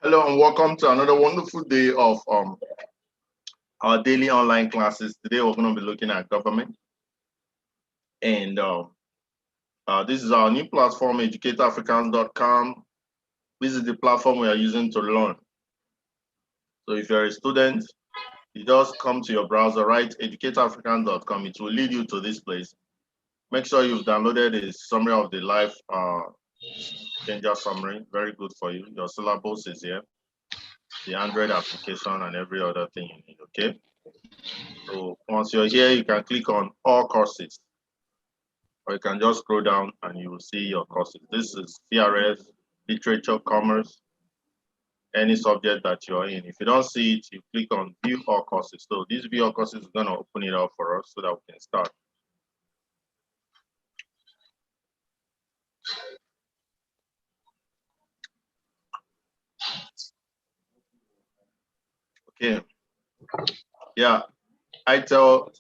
Hello and welcome to another wonderful day of our daily online classes. Today we're going to be looking at government, and this is our new platform, Tclassified.com. This is the platform we are using to learn. So if you're a student, you just come to your browser, write Tclassified.com. It will lead you to this place. Make sure you've downloaded a summary of the live changer summary. Very good for you. Your syllabus is here, the Android application, and every other thing you need. Okay. So once you're here, you can click on all courses, or you can just scroll down and you will see your courses. This is CRS, literature, commerce, any subject that you're in. If you don't see it, you click on view all courses. So this view all courses is going to open it up for us so that we can start. Okay. Yeah, I tell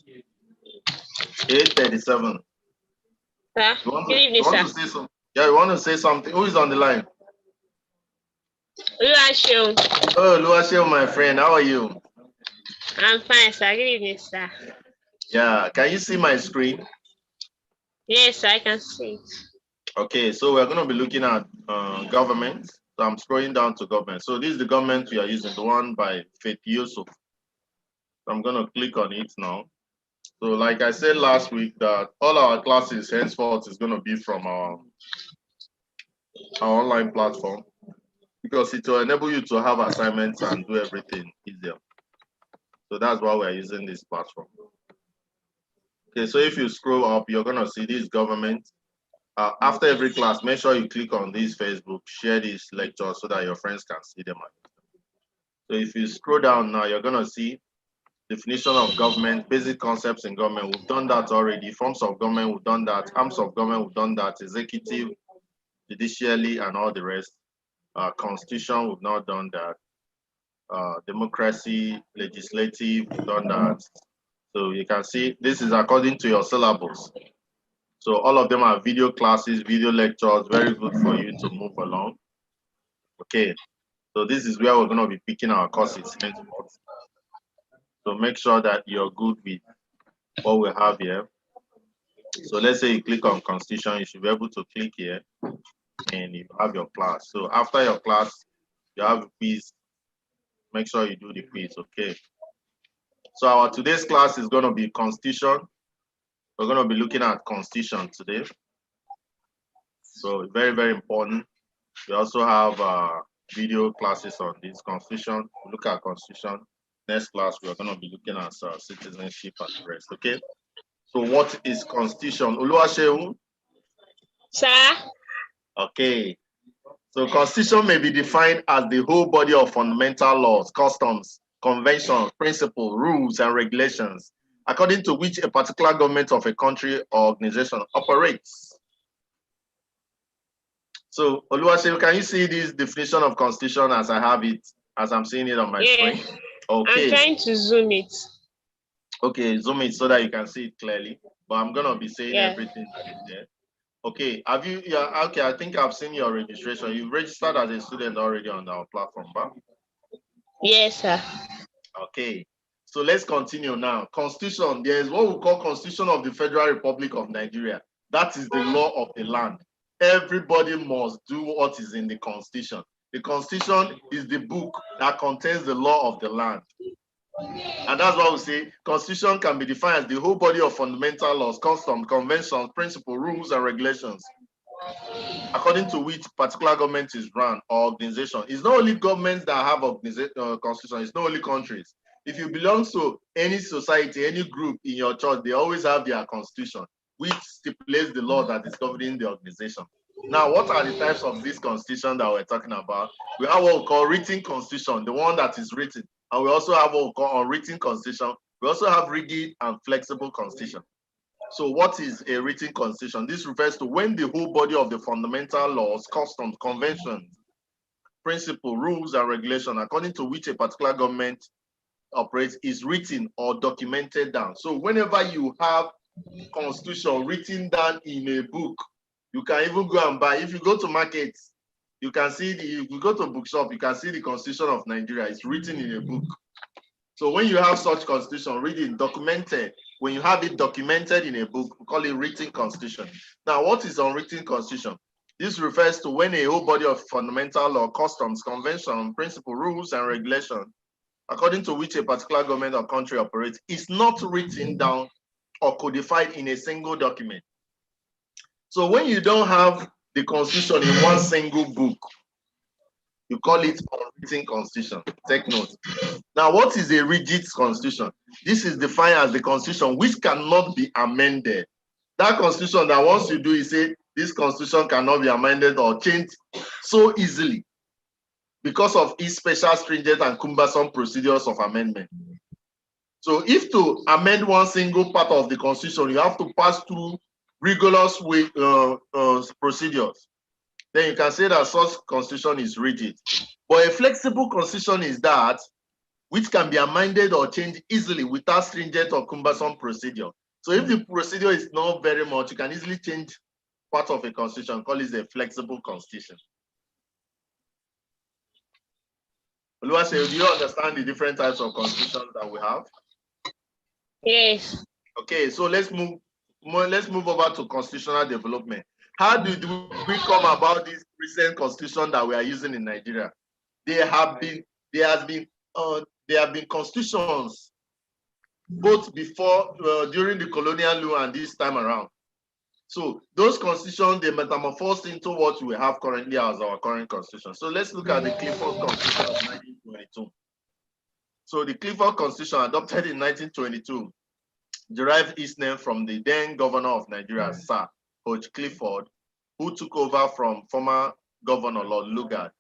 8:37. Sir, good evening, sir. Yeah, you want to say something? Who is on the line? Luasio. Oh, Luasio, my friend. How are you? I'm fine, sir. Good evening, sir. Yeah, can you see my screen? Yes, I can see it. Okay, so we're going to be looking at government. So I'm scrolling down to government. So this is the government we are using, the one by Faith Yusuf. So I'm going to click on it now. So like I said last week, that all our classes henceforth is going to be from our online platform, because it will enable you to have assignments and do everything easier. So that's why we're using this platform. Okay, so if you scroll up, you're going to see this government. After every class, make sure you click on this Facebook, share this lecture so that your friends can see them. So if you scroll down now, you're going to see definition of government, basic concepts in government. We've done that already. Forms of government, we've done that. Arms of government, we've done that. Executive, judiciary, and all the rest. Constitution, we've not done that. Democracy, legislative, we've done that. So you can see this is according to your syllabus. So all of them are video classes, video lectures, very good for you to move along. Okay, so this is where we're going to be picking our courses. So make sure that you're good with what we have here. So let's say you click on Constitution, you should be able to click here and you have your class. So after your class, you have a quiz. Make sure you do the quiz, okay? So our today's class is going to be Constitution. We're going to be looking at Constitution today. So very, very important. We also have video classes on this Constitution. We look at Constitution. Next class, we're going to be looking at citizenship and the rest, okay? So what is Constitution? Oluwaseun? Sir? Okay. So Constitution may be defined as the whole body of fundamental laws, customs, conventions, principles, rules, and regulations, according to which a particular government of a country or organization operates. So, Oluwaseun, can you see this definition of Constitution as I have it, as I'm seeing it on my screen? Okay. I'm trying to zoom it. Okay, zoom it so that you can see it clearly. But I'm gonna be saying everything that is there. Okay, have you? Yeah. Okay, I think I've seen your registration. You've registered as a student already on our platform, huh? Yes, sir. Okay, so let's continue now. Constitution. There is what we call Constitution of the Federal Republic of Nigeria. That is the law of the land. Everybody must do what is in the Constitution. The Constitution is the book that contains the law of the land. And that's why we say Constitution can be defined as the whole body of fundamental laws, customs, conventions, principles, rules, and regulations, according to which particular government is run or organization. It's not only governments that have Constitution, it's not only countries. If you belong to any society, any group in your church, they always have their Constitution, which stipulates the law that is governing the organization. Now, what are the types of this Constitution that we're talking about? We have what we call written Constitution, the one that is written. And we also have what we call unwritten Constitution. We also have rigid and flexible Constitution. So what is a written Constitution? This refers to when the whole body of the fundamental laws, customs, conventions, principles, rules, and regulations, according to which a particular government operates, is written or documented down. So whenever you have constitution written down in a book. You can even go and buy. If you go to markets, you can see if you go to a bookshop, you can see the Constitution of Nigeria. It's written in a book. So when you have such constitution, read it documented. When you have it documented in a book, we call it written constitution. Now, what is unwritten constitution? This refers to when a whole body of fundamental law, customs, convention, principle, rules, and regulation, according to which a particular government or country operates, is not written down or codified in a single document. So when you don't have the constitution in one single book, you call it unwritten constitution. Take note. Now, what is a rigid constitution? This is defined as the constitution which cannot be amended. That constitution that once you do, you say this constitution cannot be amended or changed so easily because of its special, stringent, and cumbersome procedures of amendment. So if to amend one single part of the constitution, you have to pass through rigorous procedures. Then you can say that such constitution is rigid. But a flexible constitution is that which can be amended or changed easily without stringent or cumbersome procedure. So if the procedure is not very much, you can easily change part of a constitution, call it a flexible constitution. Oluwase, do you understand the different types of constitutions that we have? Yes. Okay, so let's move over to constitutional development. How did we come about this recent constitution that we are using in Nigeria? There have been constitutions both before, during the colonial rule and this time around. So those constitutions, they metamorphosed into what we have currently as our current constitution. So let's look at the Clifford Constitution of 1922. So the Clifford Constitution, adopted in 1922, derived its name from the then governor of Nigeria, Sir Clifford, who took over from former Governor Lord Lugard.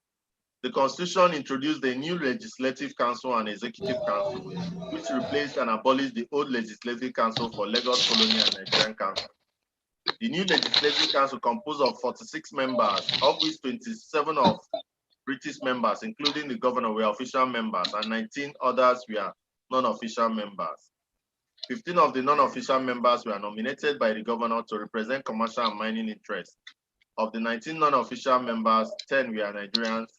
The Constitution introduced the new Legislative Council and Executive Council, which replaced and abolished the old Legislative Council for Lagos Colony and Nigerian Council. The new Legislative Council composed of 46 members, of which 27 of British members, including the governor, were official members, and 19 others were non-official members. 15 of the non-official members were nominated by the governor to represent commercial and mining interests. Of the 19 non-official members, 10 were Nigerians,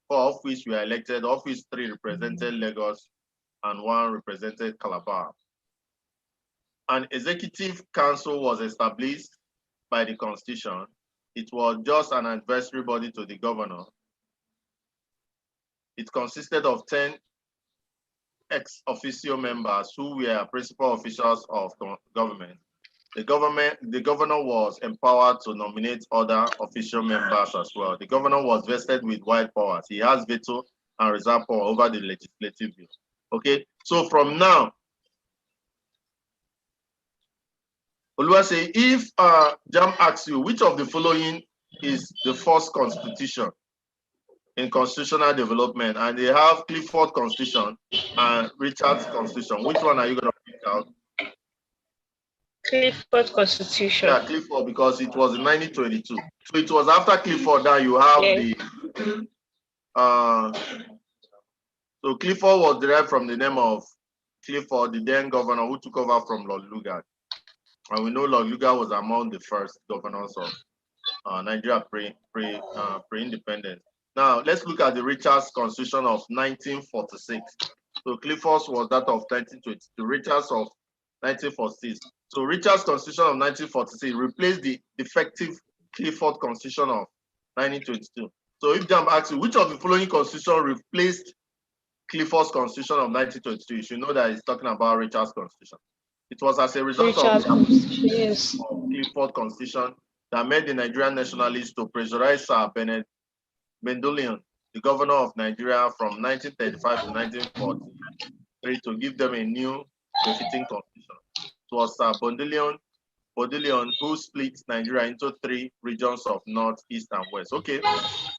4 of which were elected, of which 3 represented Lagos and 1 represented Calabar. An executive council was established by the Constitution. It was just an advisory body to the governor. It consisted of 10 ex officio members who were principal officials of government. The governor was empowered to nominate other official members as well. The governor was vested with wide powers. He has veto and reserve power over the legislative bill. Okay, so from now, Oluwase, if JAMB asks you, which of the following is the first constitution in constitutional development, and they have Clifford Constitution and Richard's Constitution, which one are you going to pick out? Clifford Constitution. Yeah, Clifford, because it was in 1922. So it was after Clifford that you have so Clifford was derived from the name of Clifford, the then governor who took over from Lord Lugard. And we know Lord Lugard was among the first governors of Nigeria pre-independence. Now, let's look at the Richard's Constitution of 1946. So Clifford's was that of 1920, the Richard's of 1946. So Richard's Constitution of 1946 replaced the defective Clifford Constitution of 1922. So if JAMB asks you, which of the following constitution replaced Clifford's Constitution of 1922, you should know that it's talking about Richard's Constitution. It was as a result of Clifford Constitution that made the Nigerian nationalists to pressurize Sir Bendolian, the governor of Nigeria from 1935 to 1943, to give them a new befitting constitution. It was Sir Bondelion who split Nigeria into 3 regions of North, East, and West. Okay,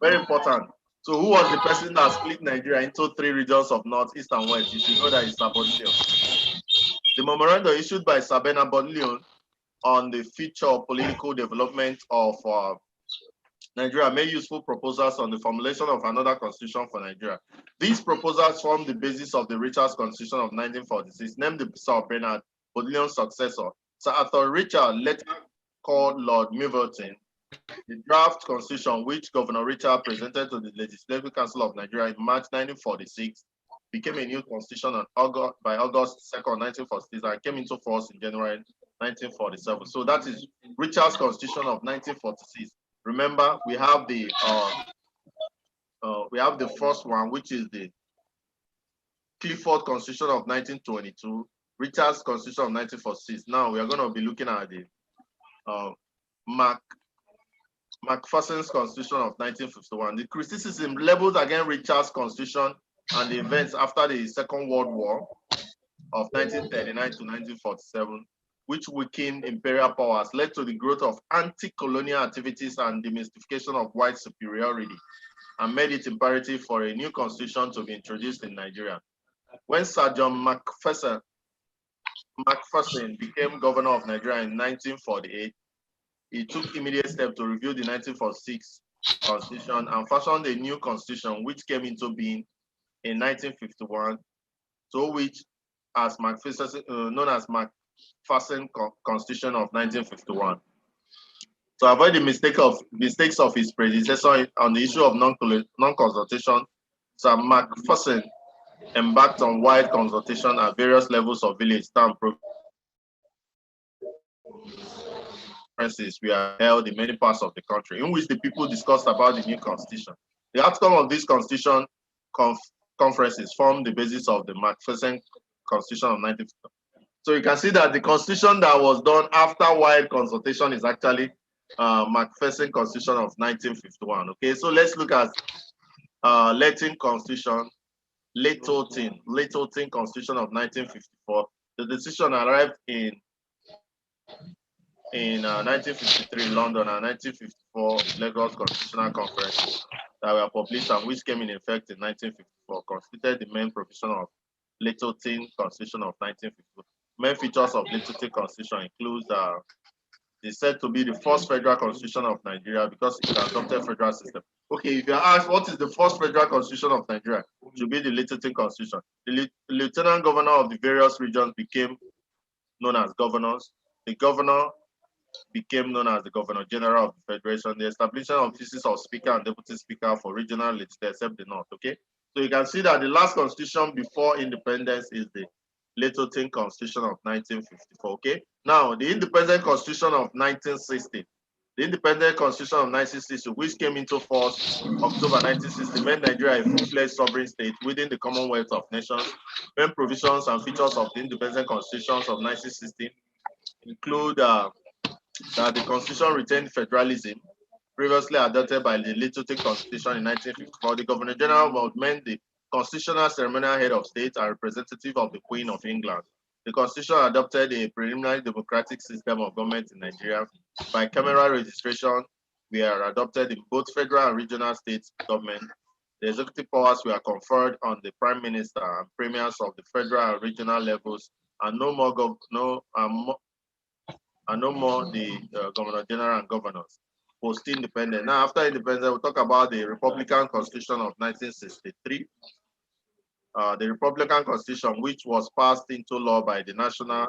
very important. So who was the person that split Nigeria into 3 regions of North, East, and West? You should know that it's Sir Bondelion. The memorandum issued by Sir Bondelion on the future of political development of Nigeria made useful proposals on the formulation of another constitution for Nigeria. These proposals formed the basis of the Richard's Constitution of 1946, named the Sir Bernard Bodelion's successor, Sir Arthur Richard later called Lord Milverton. The draft constitution, which Governor Richard presented to the Legislative Council of Nigeria in March 1946, became a new constitution by August 2nd, 1946, and came into force in January 1947. So that is Richard's constitution of 1946. Remember, we have the first one, which is the Clifford Constitution of 1922, Richard's Constitution of 1946. Now we are going to be looking at the Macpherson's Constitution of 1951. The criticism leveled against Richard's Constitution and the events after the Second World War of 1939 to 1947, which weakened imperial powers, led to the growth of anti-colonial activities and demystification of white superiority, and made it imperative for a new constitution to be introduced in Nigeria. When Sir John Macpherson became governor of Nigeria in 1948, he took immediate steps to review the 1946 constitution and fashioned a new constitution, which came into being in 1951, to which as known as Macpherson Constitution of 1951. To avoid the mistakes of his predecessor on the issue of non-consultation, Sir Macpherson embarked on wide consultation at various levels of village, town, conferences were held in many parts of the country, in which the people discussed about the new constitution. The outcome of these constitution conferences formed the basis of the Macpherson Constitution of 1951. So you can see that the constitution that was done after wide consultation is actually Macpherson Constitution of 1951. Okay, so let's look at Lyttleton Constitution, Lyttleton Constitution of 1954. The decision arrived in 1953 London and 1954 Lagos Constitutional Conference that were published and which came in effect in 1954 constituted the main provision of Lyttleton Constitution of 1954. Main features of Lyttleton Constitution includes it's said to be the first federal constitution of Nigeria because it adopted federal system. Okay, if you are asked what is the first federal constitution of Nigeria, it should be the Lyttleton Constitution. The lieutenant governor of the various regions became known as governors. The governor became known as the Governor General of the Federation. The establishment of offices of Speaker and Deputy Speaker for regional legislature, except the North. Okay, so you can see that the last constitution before independence is the Lyttleton Constitution of 1954. Okay, now the Independent Constitution of 1960. The Independent Constitution of 1960, which came into force October 1960, made Nigeria a full-fledged sovereign state within the Commonwealth of Nations. Main provisions and features of the Independent Constitutions of 1960 include that the Constitution retained federalism, previously adopted by the Lyttleton Constitution in 1954. The Governor General would remain the constitutional ceremonial head of state and representative of the Queen of England. The Constitution adopted a preliminary democratic system of government in Nigeria. Bicameral registration were adopted in both federal and regional state government. The executive powers were conferred on the Prime Minister and premiers of the federal and regional levels, and no more the Governor General and governors. Post-independence. Now, after independence, we'll talk about the Republican Constitution of 1963. The Republican Constitution, which was passed into law by the National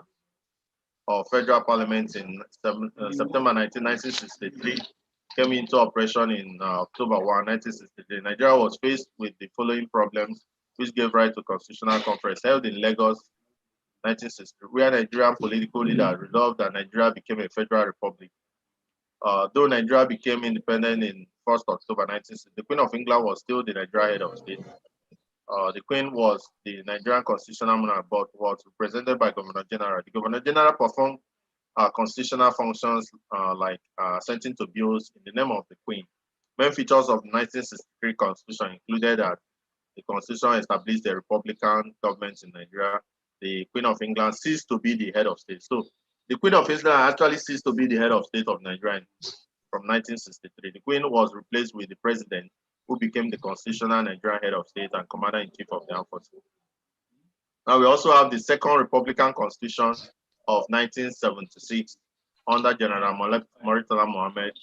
or Federal Parliament in September 1963, came into operation in October 1, 1963. Nigeria was faced with the following problems, which gave rise to Constitutional Conference held in Lagos 1963, where Nigerian political leaders resolved that Nigeria became a federal republic. Though Nigeria became independent in 1st October 1960, the Queen of England was still the Nigerian head of state. The Queen was the Nigerian constitutional monarch, but was represented by Governor General. The Governor General performed constitutional functions like assenting to bills in the name of the Queen. Main features of the 1963 Constitution included that the Constitution established a Republican government in Nigeria. The Queen of England ceased to be the head of state. So the Queen of England actually ceased to be the head of state of Nigeria from 1963. The Queen was replaced with the President, who became the constitutional Nigerian head of state and commander-in-chief of the armed forces. Now we also have the second Republican Constitution of 1976 under General Murtala Mohammed,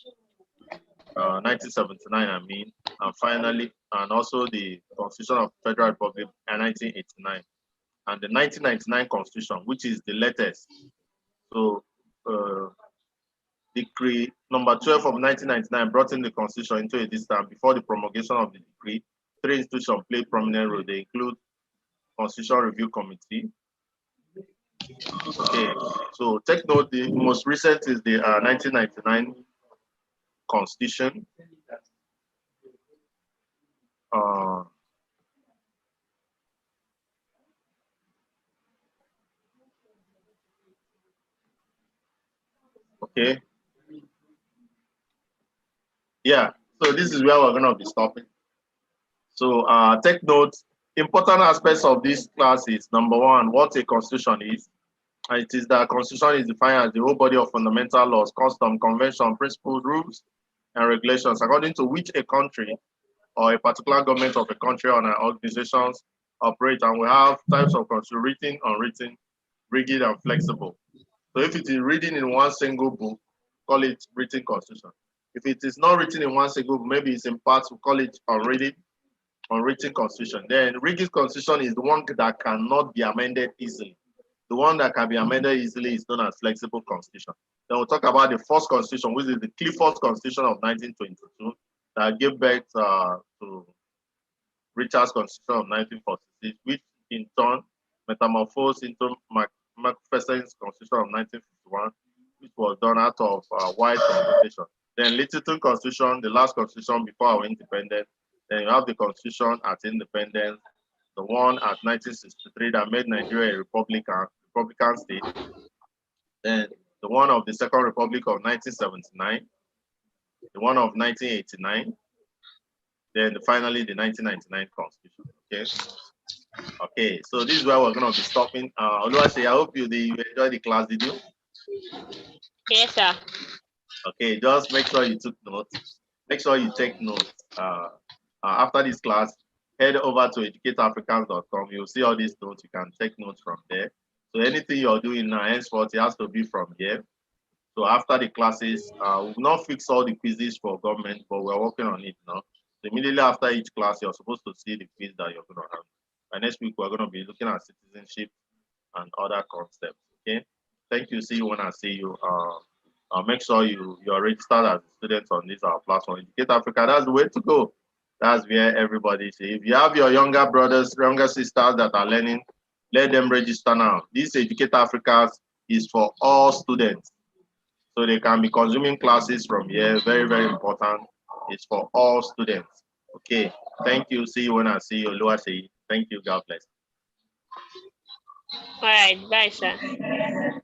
1979, I mean, and finally, and also the Constitution of Federal Republic in 1989, and the 1999 Constitution, which is the latest. So Decree number 12 of 1999 brought in the Constitution into existence. Before the promulgation of the decree, 3 institutions played prominent role. They include Constitution Review Committee. Okay, so take note, the most recent is the 1999 Constitution. Okay. Yeah, so this is where we're going to be stopping. So take note, important aspects of this class is number 1, what a constitution is. And it is that constitution is defined as the whole body of fundamental laws, custom, convention, principles, rules, and regulations, according to which a country or a particular government of a country or organizations operate. And we have types of constitution: written, unwritten, rigid, and flexible. So if it is written in one single book, call it written constitution. If it is not written in one single book, maybe it's in parts, we call it unwritten constitution. Then rigid constitution is the one that cannot be amended easily. The one that can be amended easily is known as flexible constitution. Then we'll talk about the first constitution, which is the Clifford Constitution of 1922, that gave birth to Richard's Constitution of 1946, which in turn metamorphosed into Macpherson's Constitution of 1951, which was done out of wide consultation. Then Lyttleton Constitution, the last constitution before our independence. Then you have the Constitution at independence, the one at 1963 that made Nigeria a Republican state. Then the one of the Second Republic of 1979, the one of 1989, then finally the 1999 Constitution. Okay. Okay, so this is where we're going to be stopping. Oluwase, I hope you enjoyed the class, did you? Yes, sir. Okay, just make sure you took notes. Make sure you take notes. After this class, head over to educateafricans.com. You'll see all these notes. You can take notes from there. So anything you're doing now, henceforth, it has to be from here. So after the classes, we've not fixed all the quizzes for government, but we're working on it now. So immediately after each class, you're supposed to see the quiz that you're going to have. By next week, we're going to be looking at citizenship and other concepts. Okay. Thank you. See you when I see you. Make sure you're registered as a student on this our platform. Educate Africa. That's the way to go. That's where everybody is. If you have your younger brothers, younger sisters that are learning, let them register now. This Educate Africa is for all students. So they can be consuming classes from here. Very, very important. It's for all students. Okay. Thank you. See you when I see you. Oluwase. Thank you. God bless. All right. Bye, sir.